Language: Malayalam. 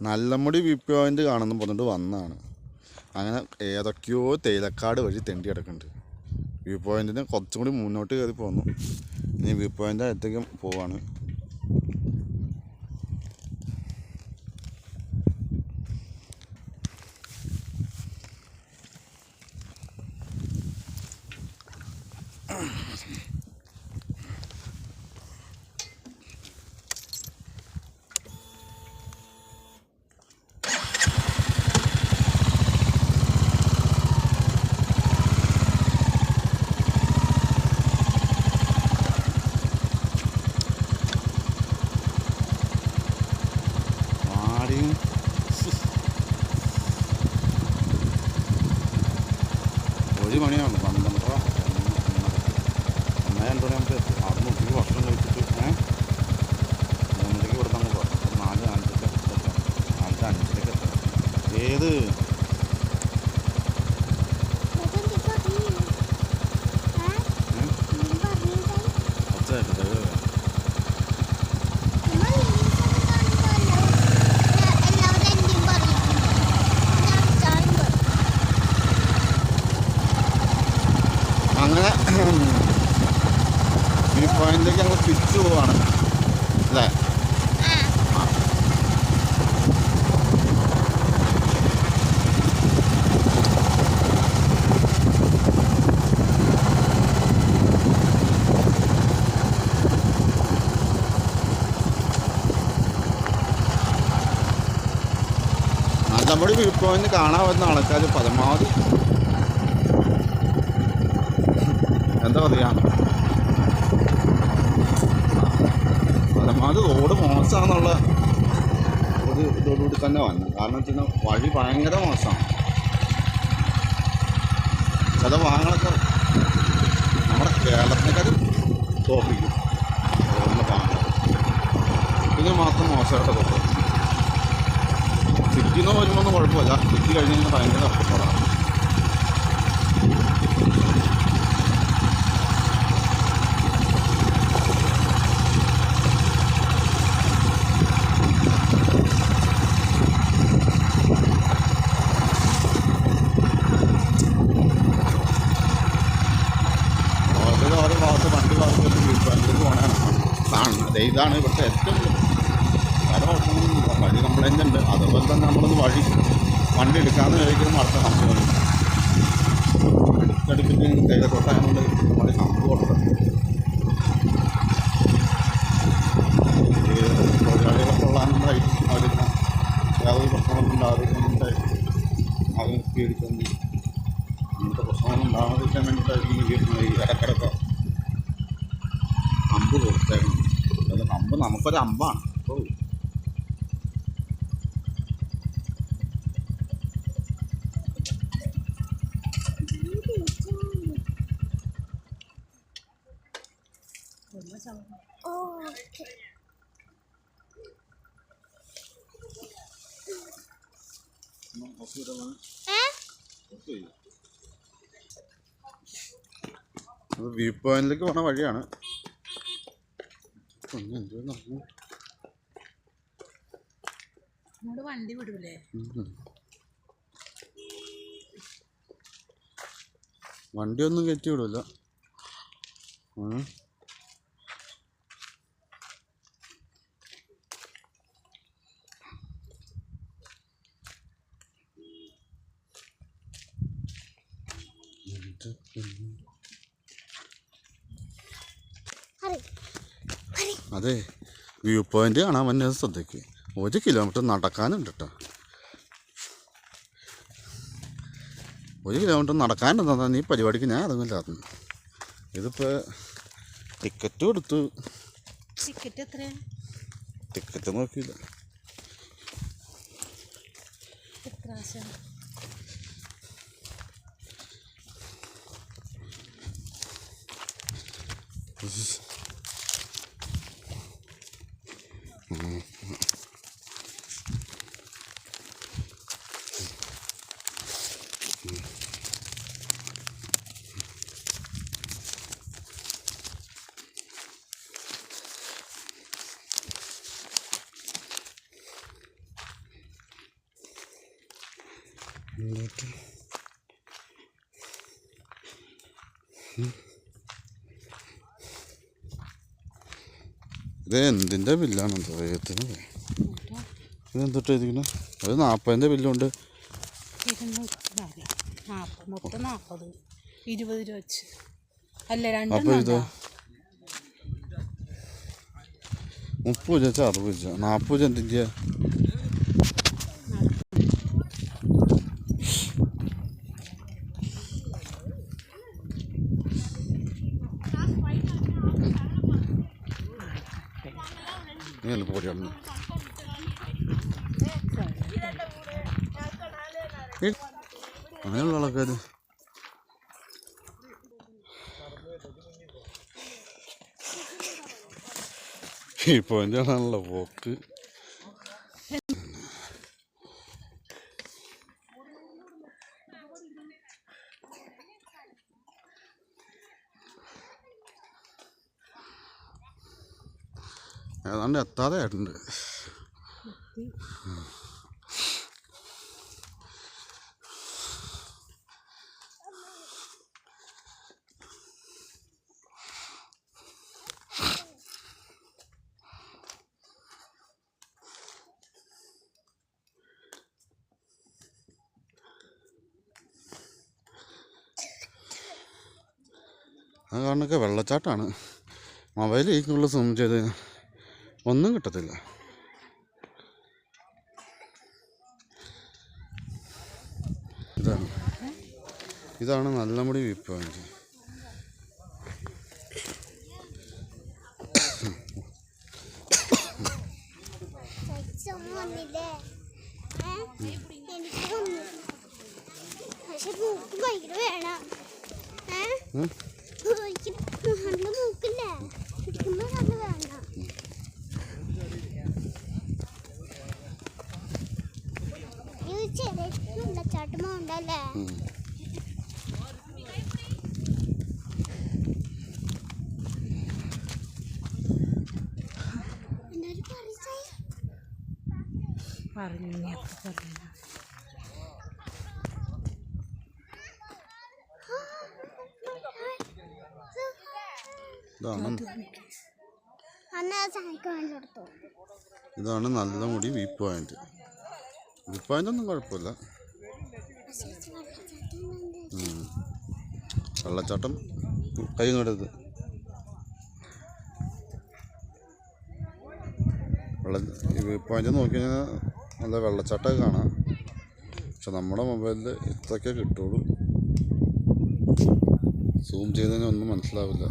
നല്ലമുടി വ്യൂ പോയിന്റ് കാണുന്നു പറഞ്ഞിട്ട് വന്നതാണ്. അങ്ങനെ ഏതൊക്കെയോ തേയിലക്കാട് വഴി തെണ്ടി കിടക്കുന്നുണ്ട്. വ്യൂ പോയിന്റിന് കുറച്ചും കൂടി മുന്നോട്ട് കയറി പോന്നു. ഇനി വ്യൂ പോയിന്റ് അടുത്തേക്കും പോവാണ്. ഒരു മണിയാണ് 12:30 1:02 അവിടെ നിന്ന് ഉച്ചയ്ക്ക് ഭക്ഷണം കഴിച്ചിട്ട് 3:00 ഇവിടെ തന്നെ പോകാം. 4:05 4:05 എത്താം. ഏത് അങ്ങനെ വ്യൂ പോയിന്റിലേക്ക് ഞങ്ങൾ തിരിച്ചു പോവാണ് അല്ലേ? നമ്മുടെ വ്യൂ പോയിന്റ് കാണാൻ വരുന്ന ആൾക്കാർ പരമാവധി എന്താ പറയുക, പരമാവധി റോഡ് മോശമാണെന്നുള്ള ഒരു ഇതോടുകൂടി തന്നെ വന്നു. കാരണം വെച്ചാൽ വഴി ഭയങ്കര മോശമാണ്. ചില വാഹനങ്ങളൊക്കെ നമ്മുടെ കേരളത്തിനേക്കാളും തോപ്പിക്കും റോഡിൻ്റെ ഭാഗങ്ങൾ. ഇതിന് മാത്രം മോശമായിട്ട് തോന്നും. സിറ്റിയിൽ നിന്ന് വരുമ്പോൾ കുഴപ്പമില്ല, സിറ്റി കഴിഞ്ഞ് കഴിഞ്ഞാൽ ഭയങ്കര കഷ്ടപ്പാടാണ്. ഓരോ ഭാഗത്ത് വണ്ടി ഭാഗത്ത് വീട്ടിലേക്ക് പോകണതാണ് കാണുന്നത്. ഇതാണ് ഇവിടുത്തെ ഏറ്റവും വേറെ കുഴപ്പമൊന്നുമില്ല. വഴി കംപ്ലൈൻ്റ് ഉണ്ട്. അതുപോലെ തന്നെ നമ്മളൊന്ന് വണ്ടി എടുക്കാമെന്ന് ചോദിക്കുന്ന അടുത്ത സംഭവം അടുത്തടുപ്പിച്ച് തേയിലത്തോട്ടായതുകൊണ്ട് നമ്മുടെ സംഭവം കൊടുത്തത് തൊഴിലാളികളൊക്കെ ഉള്ളതായി അവരിന്ന് യാതൊരു പ്രശ്നമൊന്നും ഉണ്ടാകാതിരിക്കാനായിട്ട് അത് നിർത്തിയെടുക്കുന്നു. അങ്ങനത്തെ പ്രശ്നമൊന്നും ഉണ്ടാകാതിരിക്കാൻ വേണ്ടിയിട്ടായിരിക്കും ഈ ഇടക്കിടക്ക് അമ്പ് കൊടുത്തേക്കണം. അത് അമ്പ് നമുക്കൊരു അമ്പാണ്. അപ്പോൾ വ്യൂ പോയിന്റിലേക്ക് പോണ വഴിയാണ്. വണ്ടി വിടൂലേ? വണ്ടിയൊന്നും കയറ്റി വിടില്ല. അതെ, വ്യൂ പോയിന്റ് കാണാൻ വന്നത് ശ്രദ്ധിക്കുക. 1 കിലോമീറ്റർ നടക്കാനുണ്ട് കേട്ടോ. 1 കിലോമീറ്റർ നടക്കാനുണ്ടെന്നാണ് ഈ പരിപാടിക്ക് ഞാൻ ഇറങ്ങില്ലായിരുന്നു. ഇതിപ്പോൾ ടിക്കറ്റ് കൊടുത്തു. ടിക്കറ്റ് എത്ര? ടിക്കറ്റ് നോക്കിയില്ല. എന്നിട്ട് ഇത് എന്തിൻ്റെ ബില്ലാണ് റേത്തിന്? ഇതെന്തൊട്ട് എഴുതിക്കുന്നത്? അത് 40-ൻ്റെ ബില്ലുണ്ട്. 40 20 രൂപ വെച്ച് അല്ല അപ്പോൾ ഇത് 2 30 വെച്ചാൽ 60 വെച്ചാൽ 40 എന്തിൻ്റെ? ഇങ്ങനെ പോലെയാണ് അങ്ങനെയുള്ള ആൾക്കാർ. ഇപ്പോൾ എൻ്റെ ആണല്ലോ പോക്ക്. ഏതാണ്ട് എത്താതെ ആയിട്ടുണ്ട്. അത് കാണുന്നൊക്കെ വെള്ളച്ചാട്ടമാണ്. മൊബൈൽ ഈക്കുള്ള സൂം ചെയ്ത് ഒന്നും കിട്ടത്തില്ല. ഇതാണ് നല്ലമുടി വ്യൂ പോയിന്റ്. വെള്ളച്ചാട്ടമുണ്ടല്ലേ? ഇതാണ് Nallamudi view point. View point ഒന്നും കുഴപ്പമില്ല. വെള്ളച്ചാട്ടം കൈ നോടത് വ്യൂ പോയിന്റ് നോക്കി കഴിഞ്ഞാൽ നല്ല വെള്ളച്ചാട്ടമൊക്കെ കാണാം. പക്ഷെ നമ്മുടെ മൊബൈലിൽ ഇത്രയൊക്കെ കിട്ടുള്ളൂ. സൂം ചെയ്ത് കഴിഞ്ഞാൽ ഒന്നും മനസ്സിലാവില്ല.